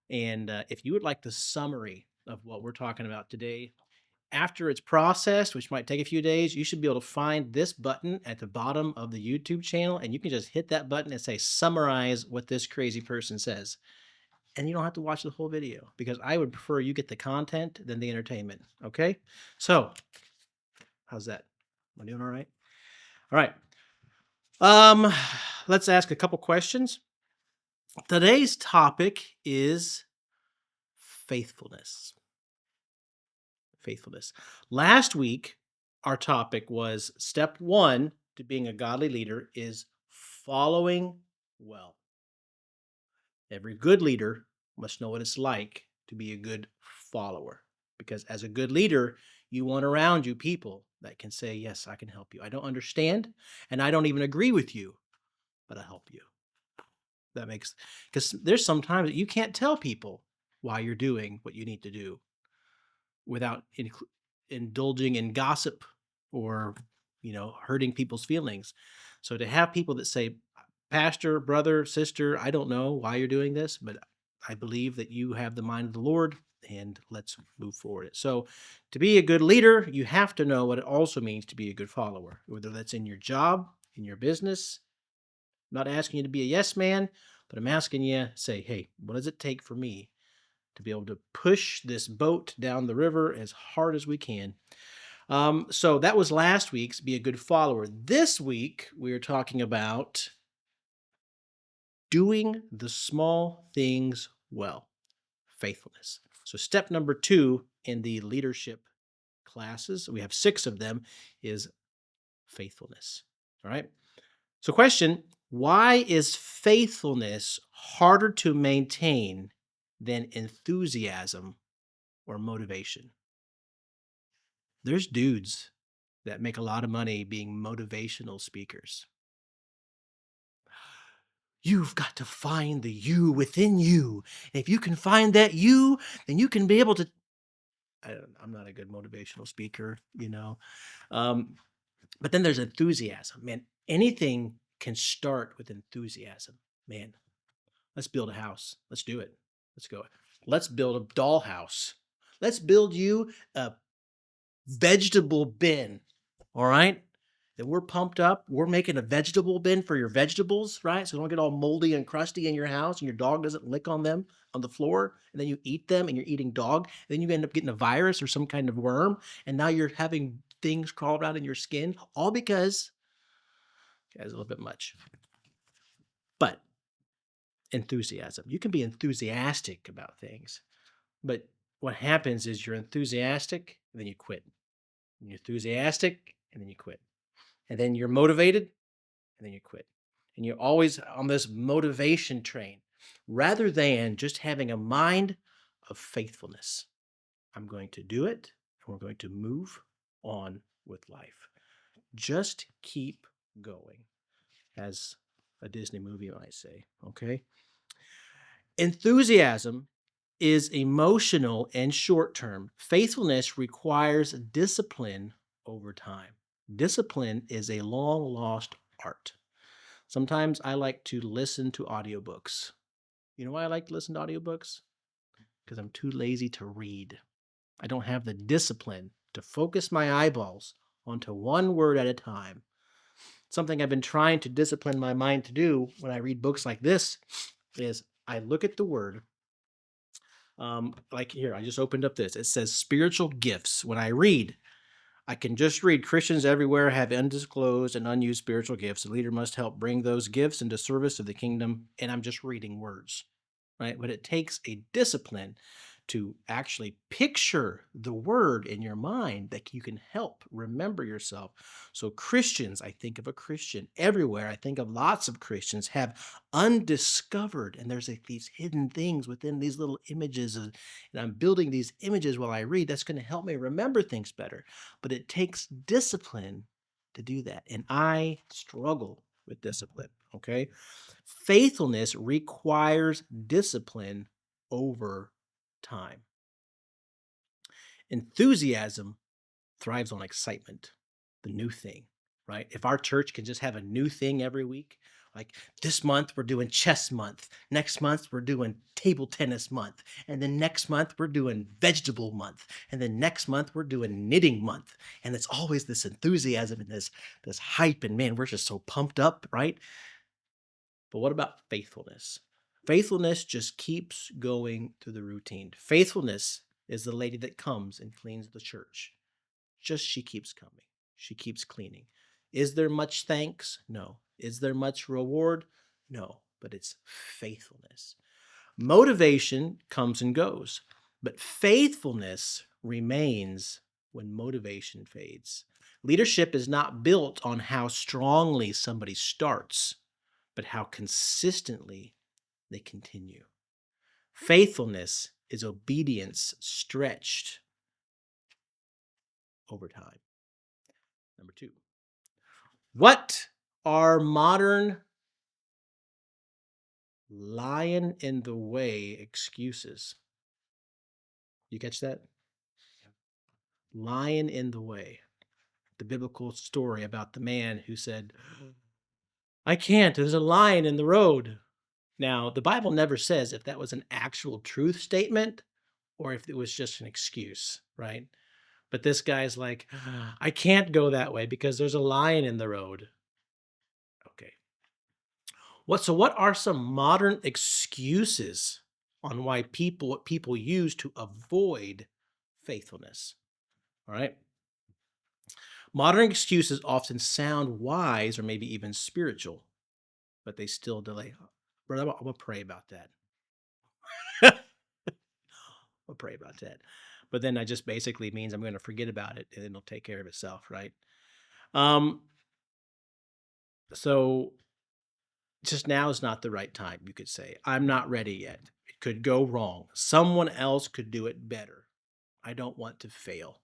And if you would like the summary of what we're talking about today, after it's processed, which might take a few days, you should be able to find this button at the bottom of the YouTube channel, and you can just hit that button and say, summarize what this crazy person says. And you don't have to watch the whole video because I would prefer you get the content than the entertainment. Okay. So, how's that? Am I doing all right? All right. Um, let's ask a couple questions. Today's topic is faithfulness. Faithfulness. Last week, our topic was step one to being a godly leader is following well. Every good leader must know what it's like to be a good follower. Because as a good leader, you want around you people that can say, yes, I can help you. I don't understand, and I don't even agree with you, but I'll help you. That makes, because there's sometimes that you can't tell people why you're doing what you need to do without indulging in gossip or hurting people's feelings. So to have people that say, pastor, brother, sister, I don't know why you're doing this, but I believe that you have the mind of the Lord, and let's move forward. So to be a good leader, you have to know what it also means to be a good follower, whether that's in your job, in your business. I'm not asking you to be a yes man, but I'm asking you, say, hey, what does it take for me to be able to push this boat down the river as hard as we can? So that was last week's be a good follower. This week, we are talking about doing the small things well, faithfulness. So step number 2 in the leadership classes, we have 6 of them, is faithfulness. All right. So question, why is faithfulness harder to maintain than enthusiasm or motivation? There's dudes that make a lot of money being motivational speakers. You've got to find the you within you. And if you can find that you, then you can be able to. I'm not a good motivational speaker. Um, but then there's enthusiasm. Man, anything can start with enthusiasm. Man, let's build a house. Let's do it. Let's go. Let's build a dollhouse. Let's build you a vegetable bin. All right. That we're pumped up. We're making a vegetable bin for your vegetables, right? So they don't get all moldy and crusty in your house and your dog doesn't lick on them on the floor. And then you eat them and you're eating dog. And then you end up getting a virus or some kind of worm. And now you're having things crawl around in your skin, all because, guys, a little bit much. But enthusiasm. You can be enthusiastic about things. But what happens is you're enthusiastic and then you quit. You're enthusiastic and then you quit. And then you're motivated and then you quit. And you're always on this motivation train rather than just having a mind of faithfulness. I'm going to do it and we're going to move on with life. Just keep going, as a Disney movie might say. Okay. Enthusiasm is emotional and short term. Faithfulness requires discipline over time. Discipline is a long lost art. Sometimes I like to listen to audiobooks. You know why I like to listen to audiobooks? Because I'm too lazy to read. I don't have the discipline to focus my eyeballs onto one word at a time. Something I've been trying to discipline my mind to do when I read books like this is I look at the word. Like here, I just opened up this. It says spiritual gifts. When I read, I can just read Christians everywhere have undisclosed and unused spiritual gifts. The leader must help bring those gifts into service of the kingdom. And I'm just reading words, right? But it takes a discipline to actually picture the word in your mind that you can help remember yourself. So Christians, I think of a Christian everywhere. I think of lots of Christians have undiscovered, and there's like these hidden things within these little images, and I'm building these images while I read. That's going to help me remember things better. But it takes discipline to do that, and I struggle with discipline. Okay, faithfulness requires discipline over time. Enthusiasm thrives on excitement, the new thing, right? If our church can just have a new thing every week, Like this month we're doing chess month. Next month we're doing table tennis month. And then next month we're doing vegetable month. And then next month we're doing knitting month. And it's always this enthusiasm and this hype. And man, we're just so pumped up, right? But what about faithfulness? Faithfulness just keeps going through the routine. Faithfulness is the lady that comes and cleans the church. Just she keeps coming. She keeps cleaning. Is there much thanks? No. Is there much reward? No. But it's faithfulness. Motivation comes and goes, but faithfulness remains when motivation fades. Leadership is not built on how strongly somebody starts, but how consistently they continue. Faithfulness is obedience stretched over time. Number 2. What are modern lion in the way excuses? You catch that? Lion in the way. The biblical story about the man who said, I can't, there's a lion in the road. Now, the Bible never says if that was an actual truth statement or if it was just an excuse, right? But this guy's like, I can't go that way because there's a lion in the road. Okay. What are some modern excuses on why what people use to avoid faithfulness? All right. Modern excuses often sound wise or maybe even spiritual, but they still delay. Brother, I'm gonna pray about that. I'll pray about that. But then that just basically means I'm going to forget about it and it'll take care of itself, right? Um, so just now is not the right time, you could say. I'm not ready yet. It could go wrong. Someone else could do it better. I don't want to fail.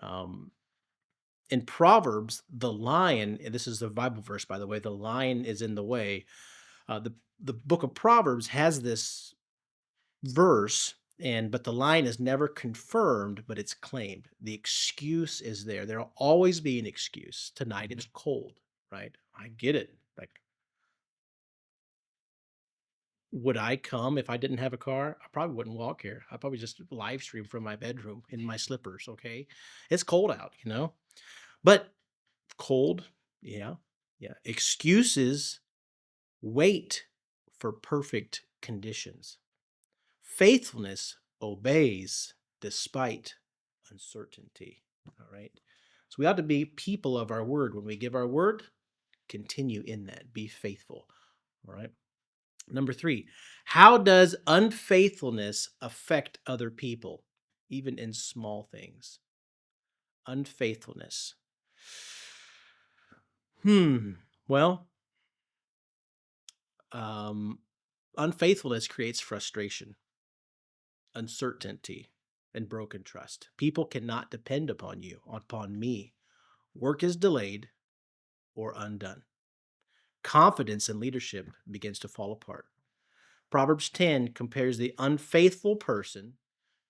Um, in Proverbs, the lion, and this is the Bible verse, by the way, the lion is in the way. The book of Proverbs has this verse, but the line is never confirmed, but it's claimed. The excuse is there. There'll always be an excuse. Tonight it's cold, right? I get it. Like, would I come if I didn't have a car? I probably wouldn't walk here. I'd probably just live stream from my bedroom in my slippers, okay? It's cold out, But cold, yeah, yeah. Excuses wait for perfect conditions. Faithfulness obeys despite uncertainty. All right. So we ought to be people of our word. When we give our word, continue in that. Be faithful. All right. Number 3, how does unfaithfulness affect other people, even in small things? Unfaithfulness. Well, unfaithfulness creates frustration, uncertainty, and broken trust. People cannot depend upon you, upon me. Work is delayed or undone. Confidence in leadership begins to fall apart. Proverbs 10 compares the unfaithful person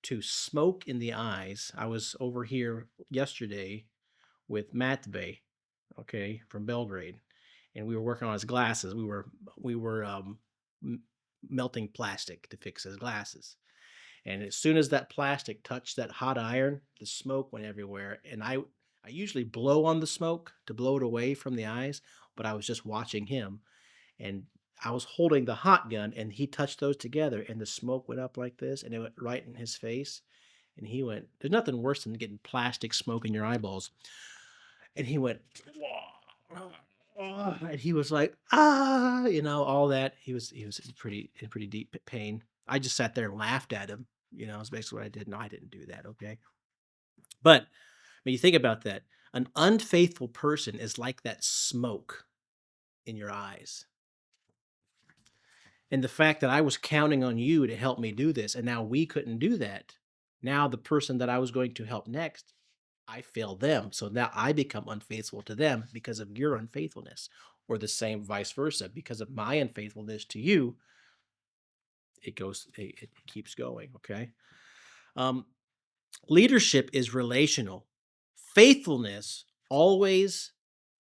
to smoke in the eyes. I was over here yesterday with Matt Bay, okay, from Belgrade, and we were working on his glasses. We were melting plastic to fix his glasses. And as soon as that plastic touched that hot iron, the smoke went everywhere. And I usually blow on the smoke to blow it away from the eyes, but I was just watching him. And I was holding the hot gun, and he touched those together, and the smoke went up like this, and it went right in his face. And he went, there's nothing worse than getting plastic smoke in your eyeballs. And he went, and he was like, all that. He was in pretty deep pain. I just sat there and laughed at him. Is basically what I did. No, I didn't do that. Okay. But when you think about that, an unfaithful person is like that smoke in your eyes. And the fact that I was counting on you to help me do this, and now we couldn't do that. Now the person that I was going to help next, I failed them. So now I become unfaithful to them because of your unfaithfulness, or the same vice versa. Because of my unfaithfulness to you, it keeps going. Okay. Leadership is relational. Faithfulness always,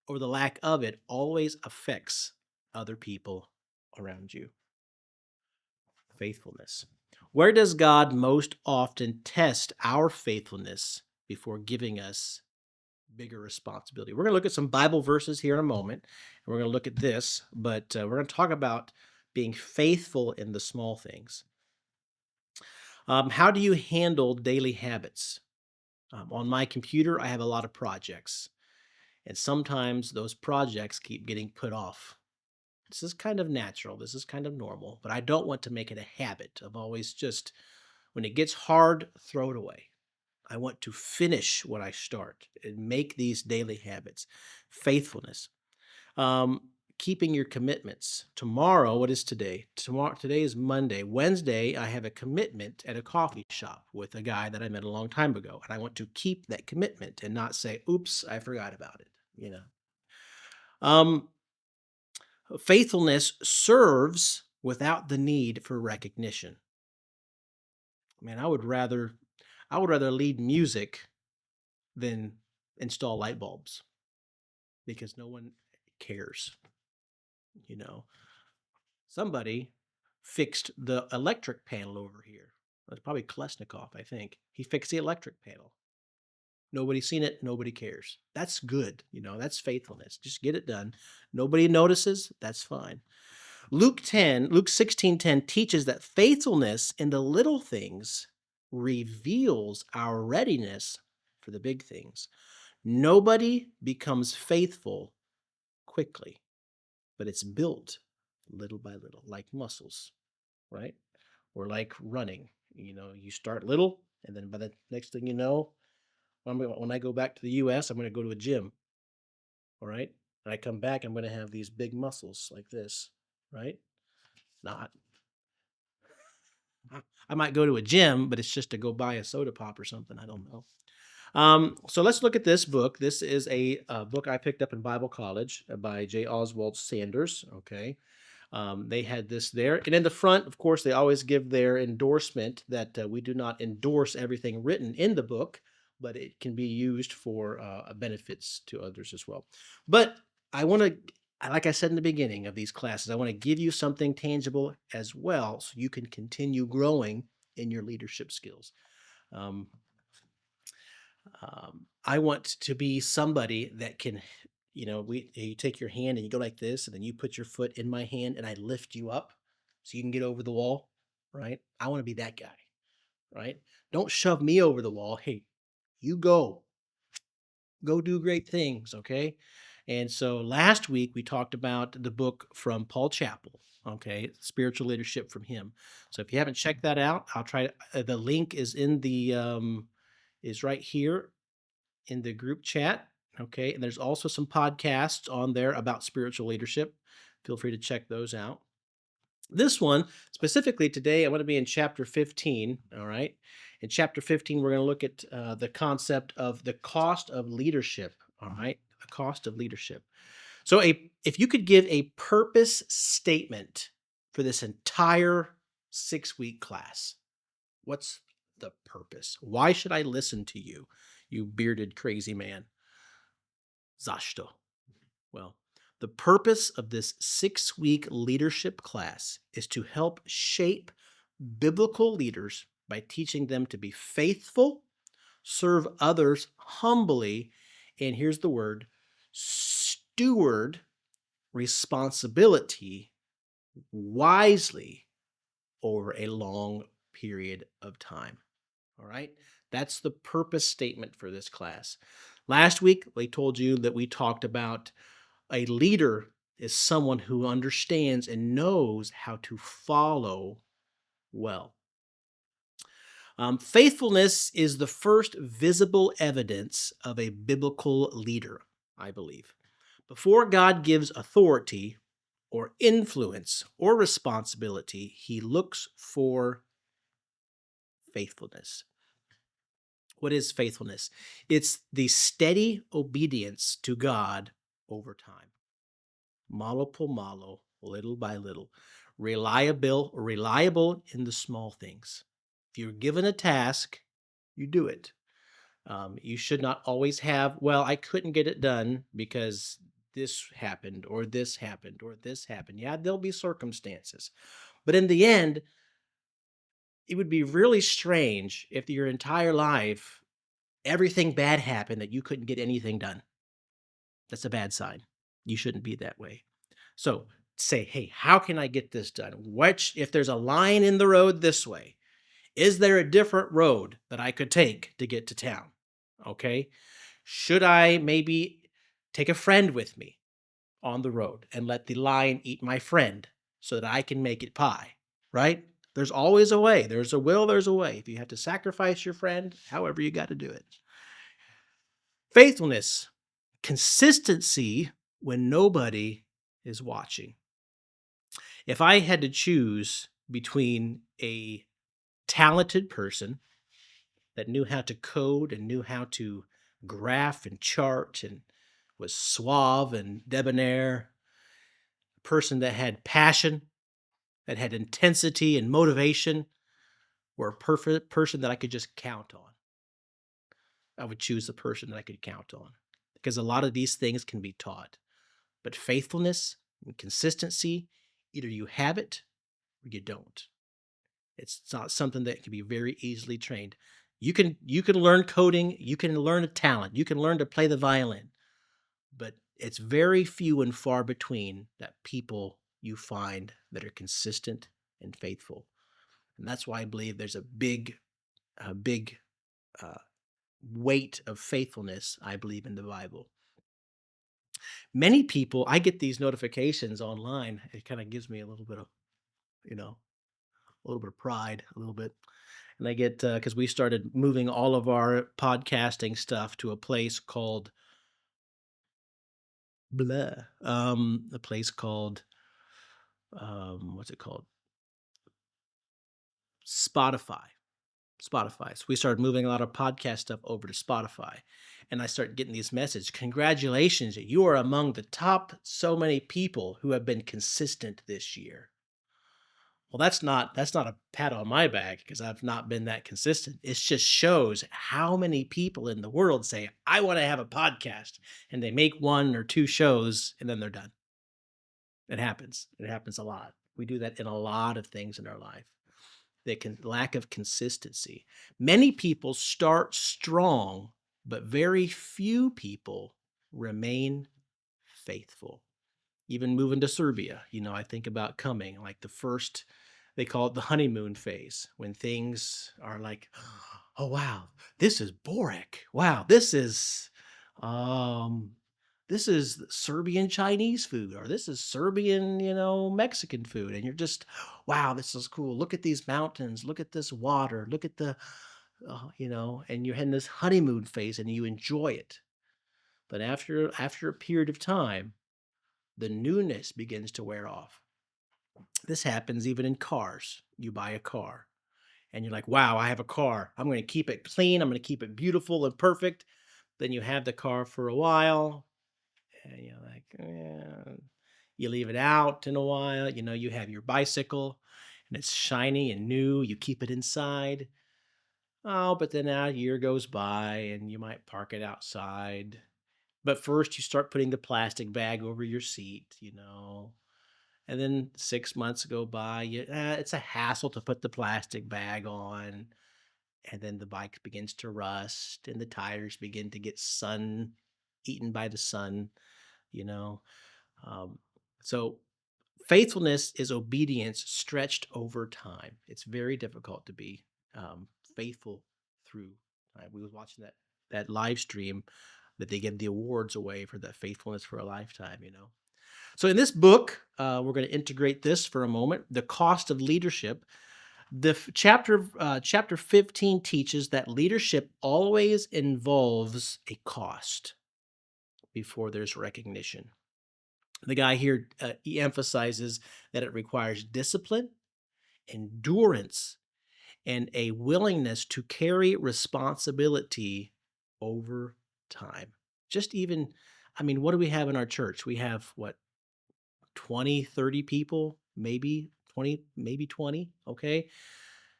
or the lack of it, always affects other people around you. Faithfulness. Where does God most often test our faithfulness before giving us bigger responsibility? We're going to look at some Bible verses here in a moment, and we're going to look at this, but we're going to talk about being faithful in the small things. How do you handle daily habits? On my computer, I have a lot of projects, and sometimes those projects keep getting put off. This is kind of natural. This is kind of normal, but I don't want to make it a habit of always just, when it gets hard, throw it away. I want to finish what I start and make these daily habits. Faithfulness. Keeping your commitments. Tomorrow, what is today? Today is Monday. Wednesday, I have a commitment at a coffee shop with a guy that I met a long time ago, and I want to keep that commitment and not say, "Oops, I forgot about it." Faithfulness serves without the need for recognition. Man, I would rather lead music than install light bulbs because no one cares. Somebody fixed the electric panel over here. That's probably Klesnikov, I think. He fixed the electric panel. Nobody's seen it. Nobody cares. That's good. That's faithfulness. Just get it done. Nobody notices. That's fine. Luke 16:10 teaches that faithfulness in the little things reveals our readiness for the big things. Nobody becomes faithful quickly, but it's built little by little, like muscles, right? Or like running. You start little, and then by the next thing you know, when I go back to the U.S., I'm going to go to a gym, all right? And I come back, I'm going to have these big muscles like this, right? Not. I might go to a gym, but it's just to go buy a soda pop or something. I don't know. So let's look at this book. This is a book I picked up in Bible college by J. Oswald Sanders. Okay. They had this there. And in the front, of course, they always give their endorsement that we do not endorse everything written in the book, but it can be used for benefits to others as well. But I want to, like I said in the beginning of these classes, I want to give you something tangible as well so you can continue growing in your leadership skills. Um, I want to be somebody that can, you take your hand and you go like this, and then you put your foot in my hand and I lift you up so you can get over the wall, right? I want to be that guy, right? Don't shove me over the wall. Hey, you go do great things, okay? And so last week we talked about the book from Paul Chappell, okay? Spiritual Leadership from him. So if you haven't checked that out, I'll try the link is in the is right here in the group chat. Okay. And there's also some podcasts on there about spiritual leadership. Feel free to check those out. This one, specifically today, I want to be in chapter 15. All right. In chapter 15, we're going to look at the concept of the cost of leadership. All right. The cost of leadership. So if you could give a purpose statement for this entire 6-week class, what's the purpose? Why should I listen to you, you bearded crazy man? Zashto. Well, the purpose of this 6-week leadership class is to help shape biblical leaders by teaching them to be faithful, serve others humbly, and here's the word, steward responsibility wisely over a long period of time. All right? That's the purpose statement for this class. Last week, we told you that we talked about a leader is someone who understands and knows how to follow well. Faithfulness is the first visible evidence of a biblical leader, I believe. Before God gives authority or influence or responsibility, he looks for faithfulness. What is faithfulness? It's the steady obedience to God over time. Malo po malo, little by little. Reliable in the small things. If you're given a task, you do it. You should not always have, well, I couldn't get it done because this happened, or this happened, or this happened. Yeah, there'll be circumstances. But in the end, it would be really strange if your entire life, everything bad happened that you couldn't get anything done. That's a bad sign. You shouldn't be that way. So say, hey, how can I get this done? If there's a line in the road this way, is there a different road that I could take to get to town? Okay. Should I maybe take a friend with me on the road and let the lion eat my friend so that I can make it pie? Right? There's always a way. There's a will, there's a way. If you have to sacrifice your friend, however you got to do it. Faithfulness, consistency when nobody is watching. If I had to choose between a talented person that knew how to code and knew how to graph and chart and was suave and debonair, a person that had passion, that had intensity and motivation, or a perfect person that I could just count on, I would choose the person that I could count on, because a lot of these things can be taught. But faithfulness and consistency, either you have it or you don't. It's not something that can be very easily trained. You can learn coding, you can learn a talent, you can learn to play the violin, but it's very few and far between that people you find that are consistent and faithful. And that's why I believe there's a big uh, weight of faithfulness, I believe, in the Bible. Many people, I get these notifications online. It kind of gives me a little bit of, a little bit of pride, a little bit. And I get, because we started moving all of our podcasting stuff to a place called a place called, what's it called? Spotify. So we started moving a lot of podcast stuff over to Spotify. And I started getting these messages. Congratulations, you are among the top so many people who have been consistent this year. Well, that's not a pat on my back because I've not been that consistent. It just shows how many people in the world say, I want to have a podcast. And they make one or two shows and then they're done. It happens. It happens a lot. We do that in a lot of things in our life. Lack of consistency. Many people start strong, but very few people remain faithful. Even moving to Serbia, I think about coming like the first, they call it the honeymoon phase, when things are like, oh wow, this is Borek. Wow, this is Serbian Chinese food, or this is Serbian, Mexican food. And you're just, wow, this is cool. Look at these mountains. Look at this water. Look at and you're in this honeymoon phase and you enjoy it. But after a period of time, the newness begins to wear off. This happens even in cars. You buy a car and you're like, wow, I have a car. I'm going to keep it clean. I'm going to keep it beautiful and perfect. Then you have the car for a while. And you're like, you leave it out in a while. You have your bicycle and it's shiny and new. You keep it inside. Oh, but then a year goes by and you might park it outside. But first you start putting the plastic bag over your seat, And then 6 months go by. It's a hassle to put the plastic bag on. And then the bike begins to rust and the tires begin to get eaten by the sun. you know. So faithfulness is obedience stretched over time. It's very difficult to be faithful through time. We was watching that live stream that they give the awards away for that faithfulness for a lifetime. So in this book, we're going to integrate this for a moment. The cost of leadership. The chapter 15 teaches that leadership always involves a cost before there's recognition. The guy here, he emphasizes that it requires discipline, endurance, and a willingness to carry responsibility over time. Just even, what do we have in our church? We have 20, 30 people, maybe 20, okay?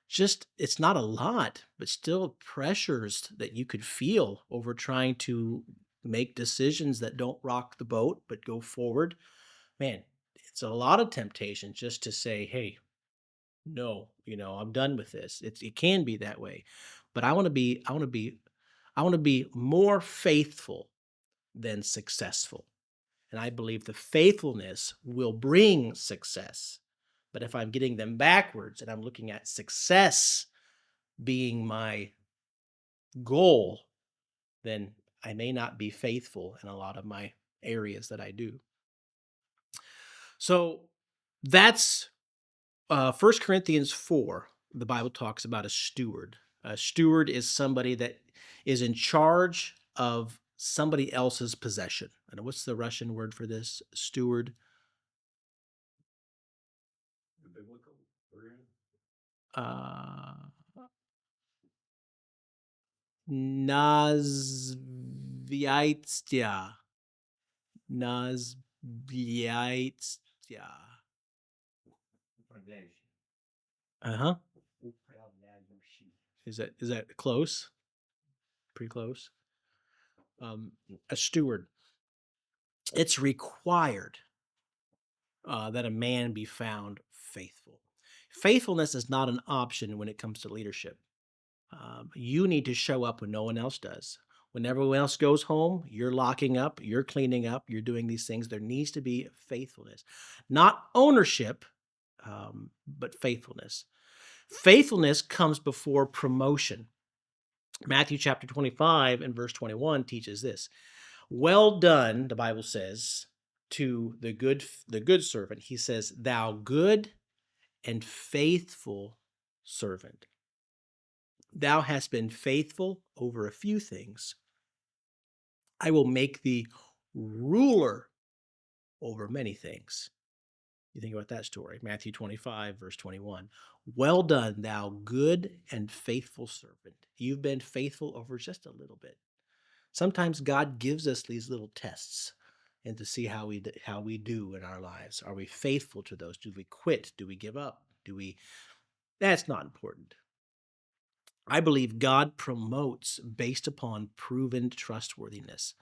Just, it's not a lot, but still pressures that you could feel over trying to make decisions that don't rock the boat, but go forward. Man, it's a lot of temptation just to say, hey, no, I'm done with this. It can be that way. But I want to be more faithful than successful. And I believe the faithfulness will bring success. But if I'm getting them backwards and I'm looking at success being my goal, then I may not be faithful in a lot of my areas that I do. So that's 1 Corinthians 4. The Bible talks about a steward. A steward is somebody that is in charge of somebody else's possession. And what's the Russian word for this? Steward. Uh, Nazviaitstya. Nazviaitstya. Uh-huh. Is that close? Pretty close. A steward. It's required that a man be found faithful. Faithfulness is not an option when it comes to leadership. You need to show up when no one else does. When everyone else goes home, you're locking up, you're cleaning up, you're doing these things. There needs to be faithfulness, not ownership, but faithfulness. Faithfulness comes before promotion. Matthew chapter 25 and verse 21 teaches this. Well done, the Bible says, to the good servant. He says, thou good and faithful servant. Thou hast been faithful over a few things. I will make thee ruler over many things. You think about that story, Matthew 25, verse 21. Well done, thou good and faithful servant. You've been faithful over just a little bit. Sometimes God gives us these little tests and to see how we do in our lives. Are we faithful to those? Do we quit? Do we give up? That's not important. I believe God promotes based upon proven trustworthiness.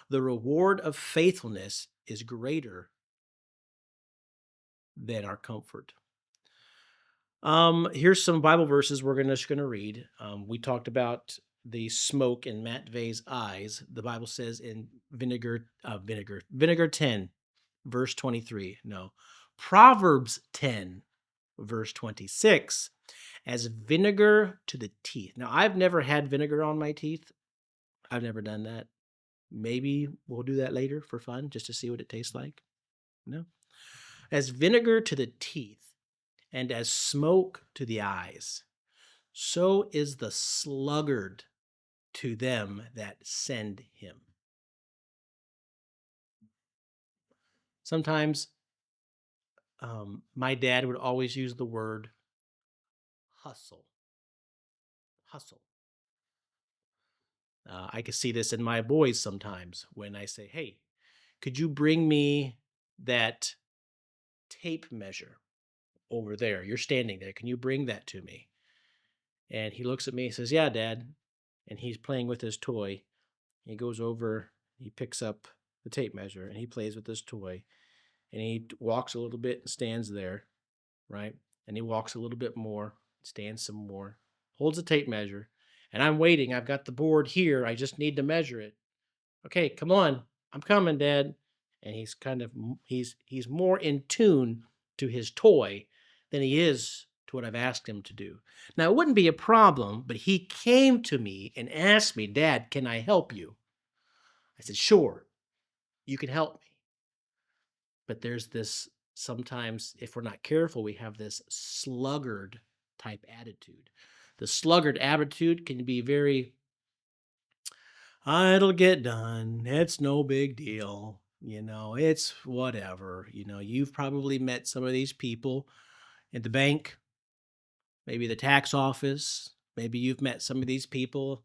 The reward of faithfulness is greater than our comfort. Here's some Bible verses we're just going to read. We talked about the smoke in Matt Vey's eyes. The Bible says in Vinegar 10, verse 23. No, Proverbs 10, verse 26. As vinegar to the teeth. Now, I've never had vinegar on my teeth. I've never done that. Maybe we'll do that later for fun, just to see what it tastes like. No. As vinegar to the teeth and as smoke to the eyes, so is the sluggard to them that send him. Sometimes my dad would always use the word hustle. Hustle. I can see this in my boys sometimes when I say, hey, could you bring me that tape measure over there? You're standing there. Can you bring that to me? And he looks at me and says, yeah, Dad. And he's playing with his toy. He goes over, he picks up the tape measure, and he plays with his toy. And he walks a little bit and stands there, right? And he walks a little bit more, stands some more, holds the tape measure. And I'm waiting. I've got the board here. I just need to measure it. Okay, come on. I'm coming, Dad. And he's more in tune to his toy than he is to what I've asked him to do. Now, it wouldn't be a problem, but he came to me and asked me, Dad, can I help you? I said, sure, you can help me. But there's this, sometimes if we're not careful, we have this sluggard type attitude. The sluggard attitude can be very, it'll get done. It's no big deal. It's whatever. You've probably met some of these people at the bank, maybe the tax office. Maybe you've met some of these people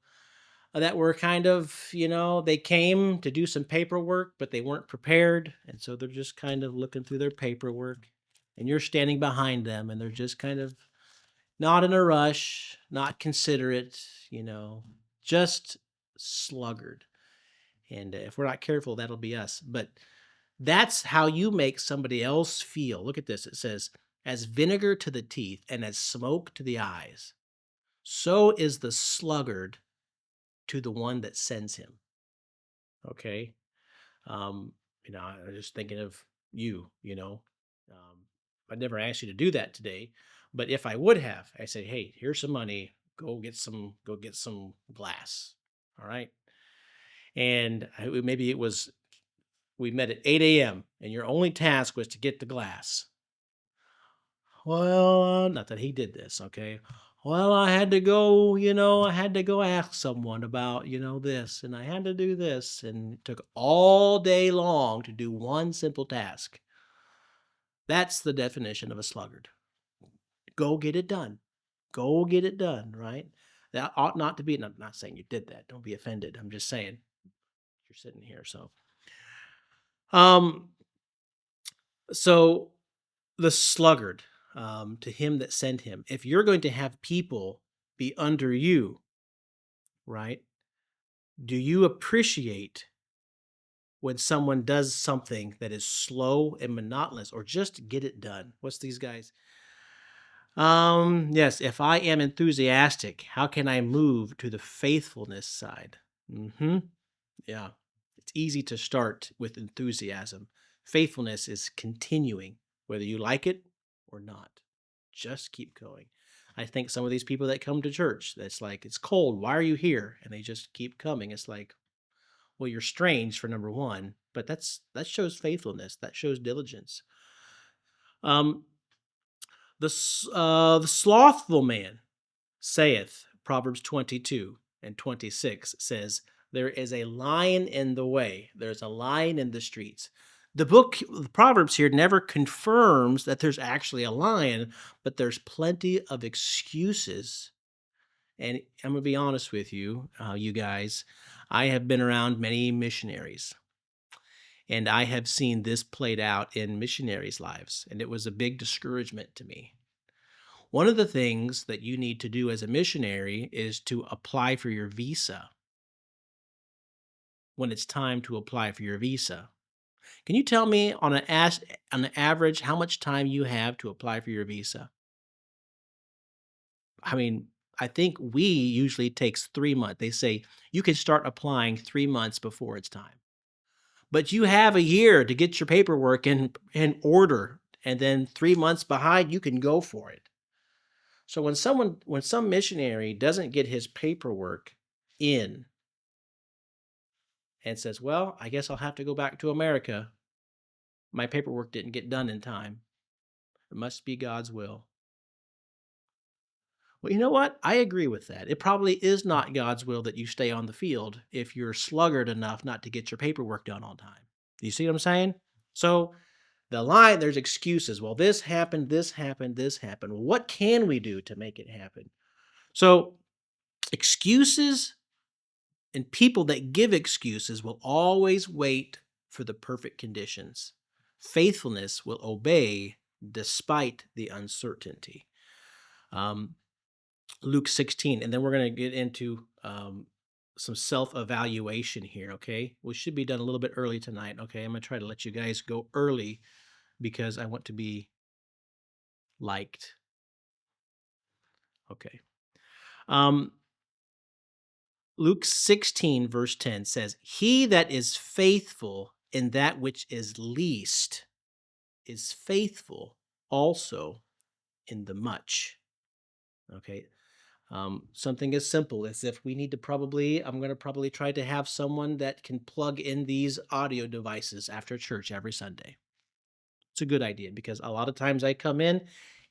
that were kind of, they came to do some paperwork, but they weren't prepared. And so they're just kind of looking through their paperwork and you're standing behind them and they're just kind of not in a rush, not considerate, just sluggard. And if we're not careful, that'll be us. But that's how you make somebody else feel. Look at this. It says, as vinegar to the teeth and as smoke to the eyes, so is the sluggard to the one that sends him. Okay. Um, I was just thinking of you. I never asked you to do that today, but if I would have, I say, hey, here's some money. Go get some glass. All right. And maybe we met at 8 a.m. and your only task was to get the glass. Well, not that he did this, okay? Well, I had to go, I had to go ask someone about, this, and I had to do this, and it took all day long to do one simple task. That's the definition of a sluggard. Go get it done. Go get it done, right? That ought not to be, and I'm not saying you did that. Don't be offended. I'm just saying you're sitting here, so. Um, so the sluggard, to him that sent him. If you're going to have people be under you, right? Do you appreciate when someone does something that is slow and monotonous, or just get it done? What's these guys? Yes, if I am enthusiastic, how can I move to the faithfulness side? Yeah. It's easy to start with enthusiasm. Faithfulness is continuing, whether you like it or not. Just keep going. I think some of these people that come to church, that's like, it's cold. Why are you here? And they just keep coming. It's like, well, you're strange for number one, but that shows faithfulness. That shows diligence. The slothful man saith, Proverbs 22:26 says, there is a lion in the way. There's a lion in the streets. The book, the Proverbs here, never confirms that there's actually a lion, but there's plenty of excuses. And I'm going to be honest with you, you guys. I have been around many missionaries, and I have seen this played out in missionaries' lives, and it was a big discouragement to me. One of the things that you need to do as a missionary is to apply for your visa when it's time to apply for your visa. Can you tell me on an average how much time you have to apply for your visa? I mean, I think we usually takes 3 months. They say you can start applying 3 months before it's time. But you have a year to get your paperwork in order, and then 3 months behind, you can go for it. So when some missionary doesn't get his paperwork in and says, well, I guess I'll have to go back to America. My paperwork didn't get done in time. It must be God's will. Well, you know what? I agree with that. It probably is not God's will that you stay on the field if you're sluggard enough not to get your paperwork done on time. Do you see what I'm saying? So there's excuses. Well, this happened, this happened, this happened. What can we do to make it happen? So excuses and people that give excuses will always wait for the perfect conditions. Faithfulness will obey despite the uncertainty. Luke 16, and then we're going to get into some self-evaluation here, okay? We should be done a little bit early tonight, okay? I'm going to try to let you guys go early because I want to be liked. Okay. Luke 16, verse 10 says, he that is faithful in that which is least is faithful also in the much. Okay. Something as simple as if we need to I'm going to probably try to have someone that can plug in these audio devices after church every Sunday. It's a good idea because a lot of times I come in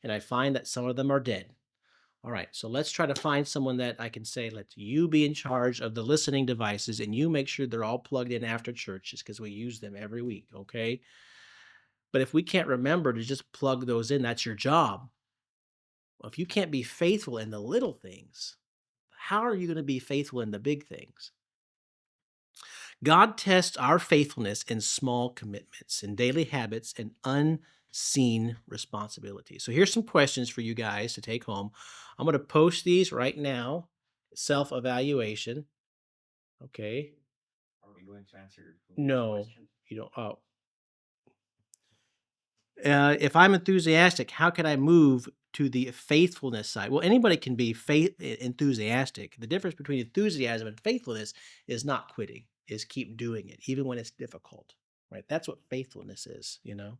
and I find that some of them are dead. All right, so let's try to find someone that I can say, let you be in charge of the listening devices and you make sure they're all plugged in after church just because we use them every week, okay? But if we can't remember to just plug those in, that's your job. Well, if you can't be faithful in the little things, how are you going to be faithful in the big things? God tests our faithfulness in small commitments, in daily habits, and unseen responsibilities. So here's some questions for you guys to take home. I'm going to post these right now. Self-evaluation. Okay. going to answer the next No, question? you don't. Oh, if I'm enthusiastic, how can I move to the faithfulness side? Well, anybody can be enthusiastic. The difference between enthusiasm and faithfulness is not quitting, is keep doing it, even when it's difficult, right? That's what faithfulness is, you know?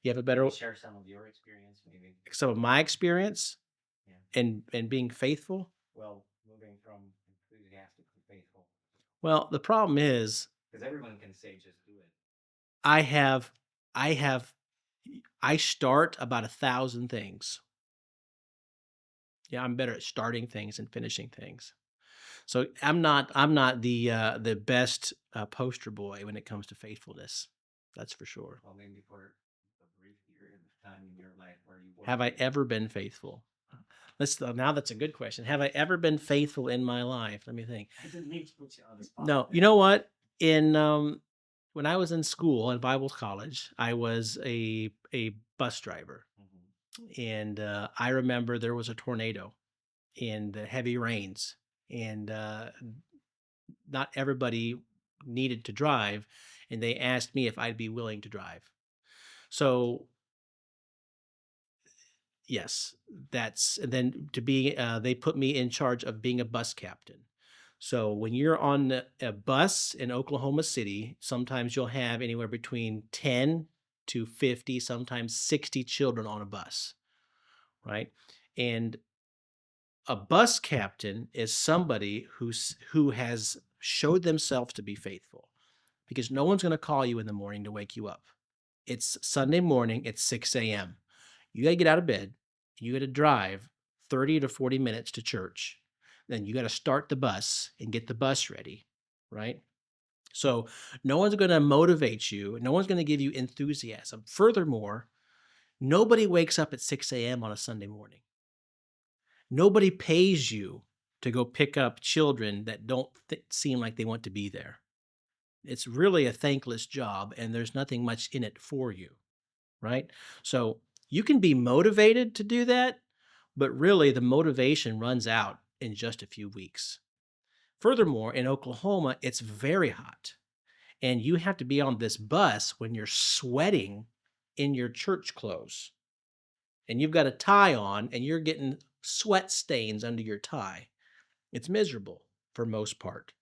You have a Can better, you share some of your experience, maybe? some of my experience Yeah. and being faithful. Well, moving from enthusiastic to faithful, Well, the problem is because everyone can say just do it. I have, I have, I start about 1,000 things. Yeah, I'm better at starting things and finishing things. So I'm not the best poster boy when it comes to faithfulness. That's for sure. Well, maybe for a brief period of time in your life where you Have were I faithful. ever been faithful? Now that's a good question. Have I ever been faithful in my life? Let me think. I didn't mean to put you on the spot. No, you know what? In when I was in school in Bible college, I was a bus driver, and I remember there was a tornado and heavy rains, and not everybody needed to drive, and they asked me if I'd be willing to drive. So yes, that's and then to be they put me in charge of being a bus captain. So when you're on a bus in Oklahoma City, sometimes you'll have anywhere between 10 to 50, sometimes 60 children on a bus, right? And a bus captain is somebody who has showed themselves to be faithful because no one's going to call you in the morning to wake you up. It's Sunday morning at 6 a.m. You got to get out of bed. You got to drive 30 to 40 minutes to church. Then you got to start the bus and get the bus ready, right? So no one's going to motivate you. No one's going to give you enthusiasm. Furthermore, nobody wakes up at 6 a.m. on a Sunday morning. Nobody pays you to go pick up children that don't seem like they want to be there. It's really a thankless job, and there's nothing much in it for you, right? So you can be motivated to do that, but really the motivation runs out in just a few weeks. Furthermore, in Oklahoma, it's very hot, and you have to be on this bus when you're sweating in your church clothes, and you've got a tie on, and you're getting sweat stains under your tie. It's miserable for most part.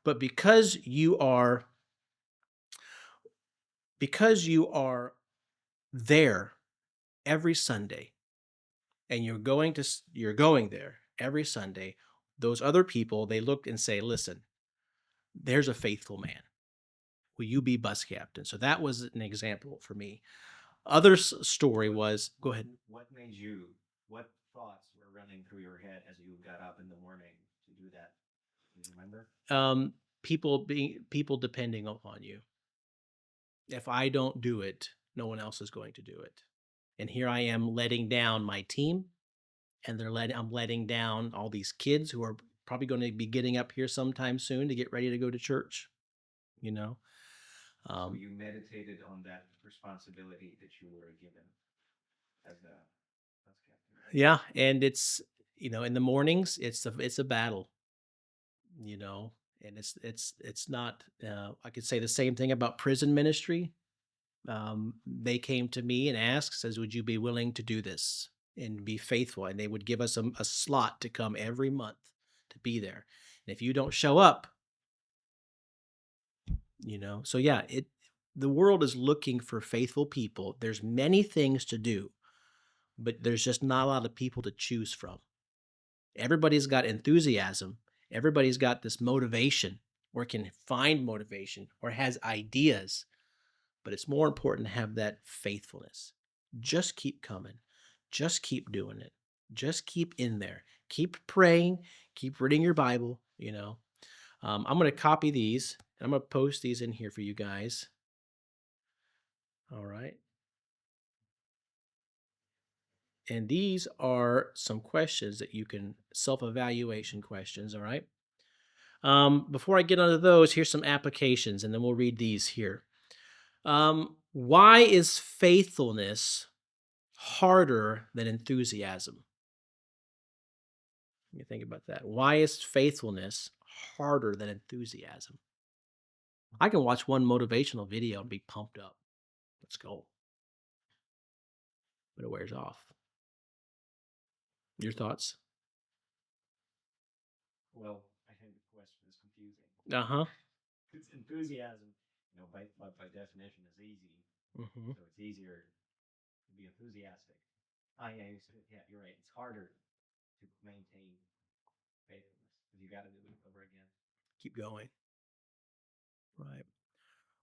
But because you are there every Sunday and you're going there every Sunday, those other people, they look and say, "Listen, there's a faithful man. Will you be bus captain?" So that was an example for me. Other story was, go ahead. What thoughts were running through your head as you got up in the morning to do that? Do you remember? People depending upon you. If I don't do it, no one else is going to do it. And here I am letting down my team, and I'm letting down all these kids who are probably going to be getting up here sometime soon to get ready to go to church, you know. So you meditated on that responsibility that you were given as a bus captain. Yeah, and it's in the mornings it's a battle, you know, and it's not. I could say the same thing about prison ministry. They came to me and asked, says, "Would you be willing to do this and be faithful?" And they would give us a slot to come every month to be there. And if you don't show up, so yeah, the world is looking for faithful people. There's many things to do, but there's just not a lot of people to choose from. Everybody's got enthusiasm. Everybody's got this motivation or can find motivation or has ideas, but it's more important to have that faithfulness. Just keep coming. Just keep doing it. Just keep in there. Keep praying. Keep reading your Bible. I'm going to copy these. I'm going to post these in here for you guys. All right. And these are some questions that you can self-evaluation questions. All right. Before I get onto those, here's some applications, and then we'll read these here. Why is faithfulness harder than enthusiasm? Let me think about that. Why is faithfulness harder than enthusiasm? I can watch one motivational video and be pumped up. Let's go. But it wears off. Your thoughts? Well, I think the question is confusing. Uh-huh. It's enthusiasm, by definition, is easy. Mm-hmm. So it's easier to be enthusiastic. Yeah, you're right. It's harder to maintain faithfulness because you got to do it over again. Keep going. Right.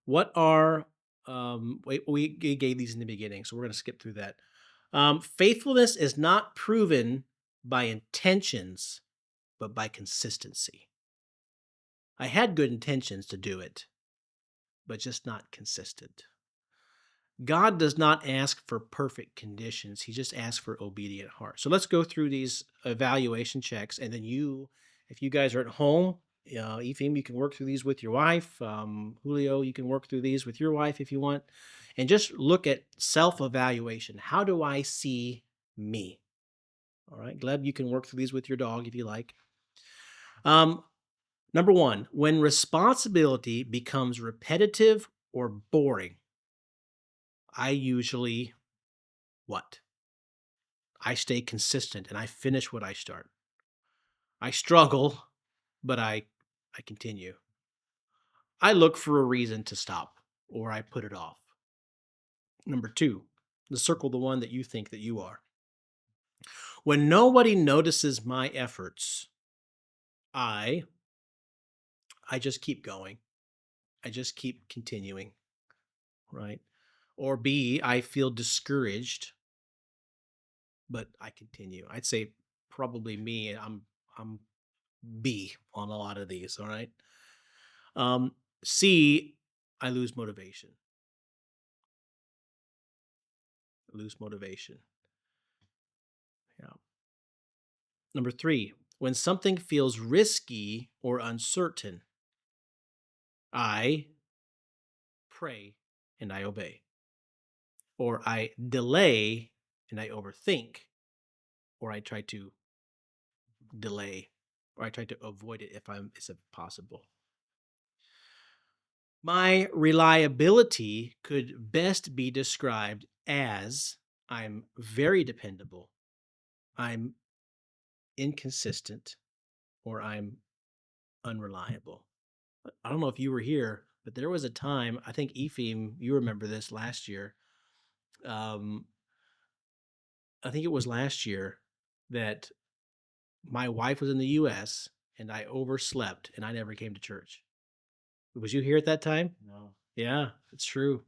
What are we gave these in the beginning, so we're going to skip through that. Faithfulness is not proven by intentions, but by consistency. I had good intentions to do it, but just not consistent. God does not ask for perfect conditions. He just asks for obedient hearts. So let's go through these evaluation checks. And then if you guys are at home, Ephraim, you can work through these with your wife. Julio, you can work through these with your wife if you want. And just look at self-evaluation. How do I see me? All right. Gleb, you can work through these with your dog if you like. Number one, when responsibility becomes repetitive or boring, I usually what? I stay consistent and I finish what I start. I struggle, but I continue. I look for a reason to stop or I put it off. Number two, circle the one that you think that you are. When nobody notices my efforts, I just keep going. I just keep continuing, right? Or B, I feel discouraged, but I continue. I'd say probably me. I'm B on a lot of these. All right. C, I lose motivation. Lose motivation. Yeah. Number three, when something feels risky or uncertain, I pray and I obey. Or I delay and I overthink. Or I try to delay. Or I try to avoid it if possible. My reliability could best be described as I'm very dependable, I'm inconsistent, or I'm unreliable. I don't know if you were here, but there was a time, I think Ephraim, you remember this last year. I think it was last year that my wife was in the US and I overslept and I never came to church. Was you here at that time? No. Yeah, it's true.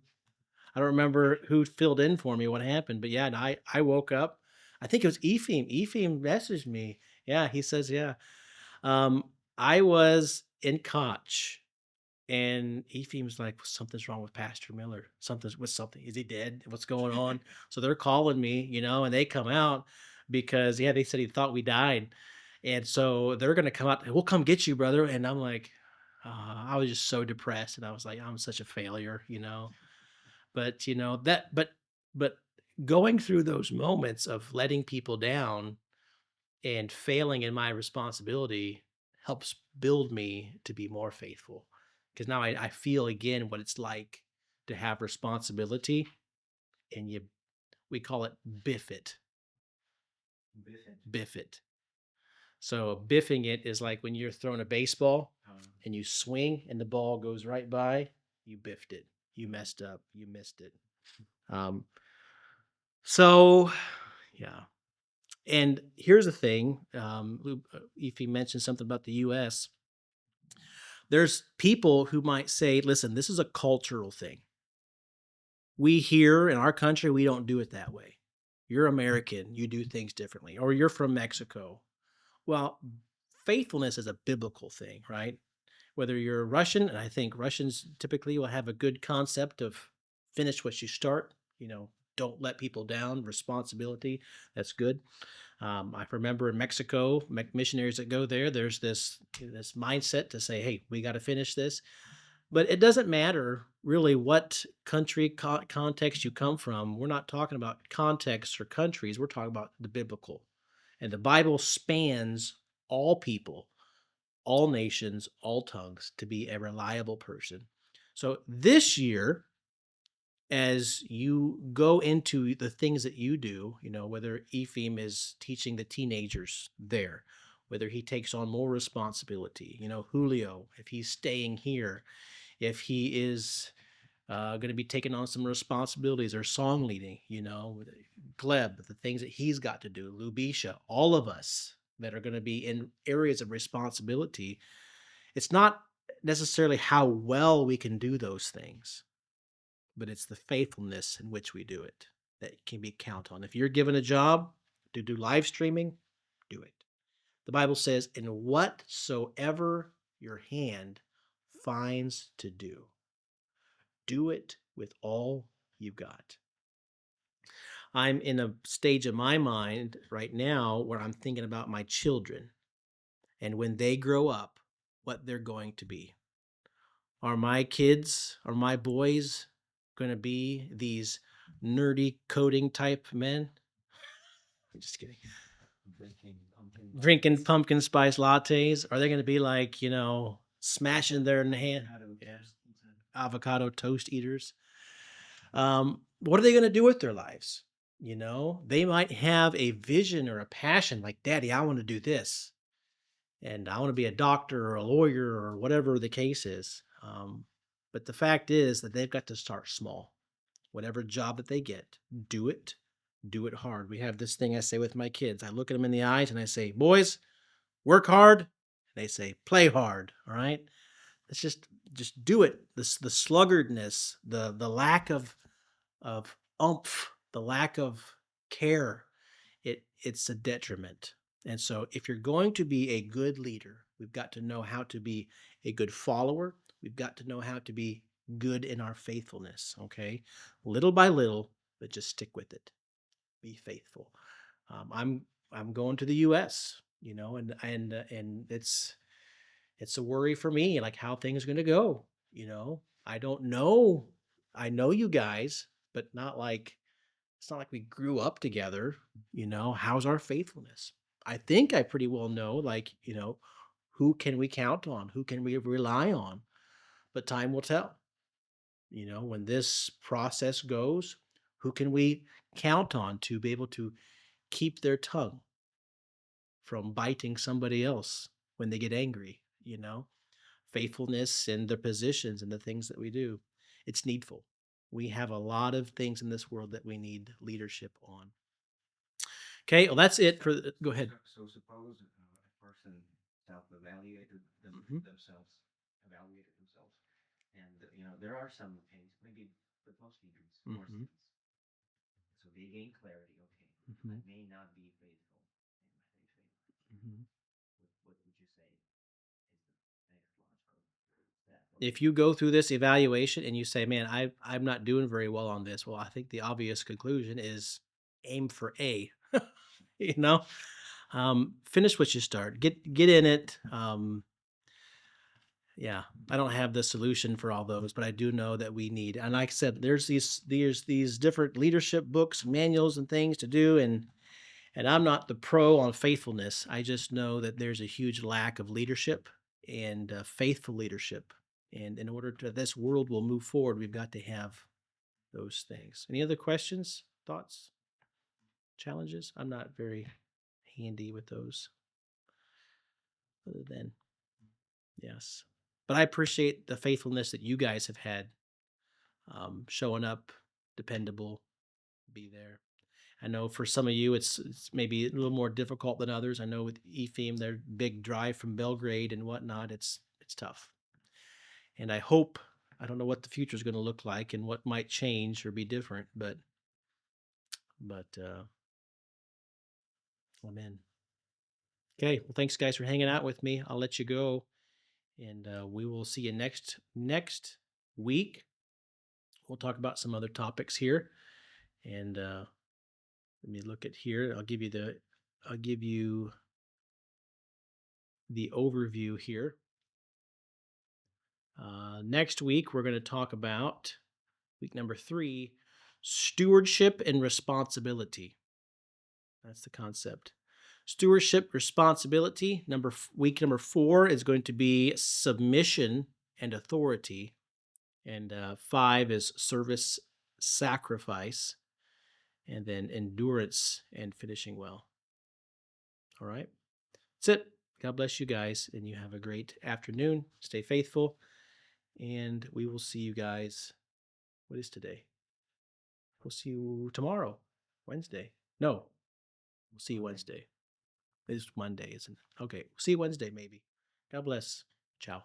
I don't remember who filled in for me, what happened, but yeah, and I woke up. I think it was Ephraim. Ephraim messaged me. Yeah, he says, yeah. I was in Koch, and Ephraim's like, something's wrong with Pastor Miller. Something's with something. Is he dead? What's going on? So they're calling me, and they come out because they said he thought we died, and so they're gonna come out. We'll come get you, brother. And I'm like, I was just so depressed, and I was like, I'm such a failure. But but going through those moments of letting people down and failing in my responsibility helps build me to be more faithful. Because now I feel again what it's like to have responsibility, and we call it biff it. Biff it. So biffing it is like when you're throwing a baseball and you swing and the ball goes right by, you biffed it. You messed up. You missed it. So, yeah. And here's the thing. If he mentioned something about the U.S., there's people who might say, listen, this is a cultural thing. We here in our country, we don't do it that way. You're American, you do things differently. Or you're from Mexico. Well, faithfulness is a biblical thing, right? Whether you're Russian, and I think Russians typically will have a good concept of finish what you start, don't let people down, responsibility. That's good. I remember in Mexico, missionaries that go there, there's this mindset to say, hey, we got to finish this. But it doesn't matter really what country context you come from. We're not talking about contexts or countries. We're talking about the biblical. And the Bible spans all people, all nations, all tongues to be a reliable person. So this year, as you go into the things that you do, whether Ephraim is teaching the teenagers there, whether he takes on more responsibility, Julio, if he's staying here, if he is going to be taking on some responsibilities or song leading, Gleb, the things that he's got to do, Lubisha, all of us that are going to be in areas of responsibility. It's not necessarily how well we can do those things, but it's the faithfulness in which we do it that can be counted on. If you're given a job to do live streaming, do it. The Bible says, in whatsoever your hand finds to do it with all you've got. I'm in a stage of my mind right now where I'm thinking about my children and when they grow up, what they're going to be. Are my kids, are my boys going to be these nerdy coding type men? I'm just kidding. Drinking pumpkin spice lattes? Are they going to be like, smashing their hand? Avocado toast eaters. What are they going to do with their lives? They might have a vision or a passion like, Daddy, I want to do this. And I want to be a doctor or a lawyer or whatever the case is. But the fact is that they've got to start small. Whatever job that they get, do it hard. We have this thing I say with my kids. I look at them in the eyes and I say, boys, work hard. And they say, play hard. All right. Let's just do it. The sluggardness, the lack of oomph, the lack of care, it's a detriment. And so if you're going to be a good leader, we've got to know how to be a good follower. We've got to know how to be good in our faithfulness, okay? Little by little, but just stick with it. Be faithful. I'm going to the U.S., and it's a worry for me, like how things are going to go. I don't know. I know you guys, but it's not like we grew up together. How's our faithfulness? I think I pretty well know, who can we count on? Who can we rely on? But time will tell. When this process goes, who can we count on to be able to keep their tongue from biting somebody else when they get angry? Faithfulness in the positions and the things that we do. It's needful. We have a lot of things in this world that we need leadership on. Okay, well, that's it for go ahead. So suppose a person self-evaluated themselves, and there are some things, maybe with most leaders, more things. So they gain clarity. Okay, I may not be faithful in my faith. What would you say is the next logical step? If you go through this evaluation and you say, man, I'm not doing very well on this, well, I think the obvious conclusion is aim for A. Finish what you start. Get in it. Yeah, I don't have the solution for all those, but I do know that we need. And like I said, there's these different leadership books, manuals, and things to do. And I'm not the pro on faithfulness. I just know that there's a huge lack of leadership and faithful leadership. And in order to this world will move forward, we've got to have those things. Any other questions, thoughts, challenges? I'm not very handy with those. Other than, yes. But I appreciate the faithfulness that you guys have had, showing up, dependable, be there. I know for some of you, it's maybe a little more difficult than others. I know with Ephraim, their big drive from Belgrade and whatnot, it's tough. And I don't know what the future is going to look like and what might change or be different, but amen. Okay, well, thanks guys for hanging out with me. I'll let you go, and we will see you next week. We'll talk about some other topics here, and let me look at here. I'll give you the overview here. Next week, we're going to talk about week number 3, stewardship and responsibility. That's the concept. Stewardship, responsibility. Week number 4 is going to be submission and authority. And 5 is service, sacrifice, and then endurance and finishing well. All right. That's it. God bless you guys, and you have a great afternoon. Stay faithful, and we will see you guys. What is today? We'll see you tomorrow, Wednesday. No, we'll see you Wednesday. It's Monday, isn't it? Okay, we'll see you Wednesday, maybe. God bless. Ciao.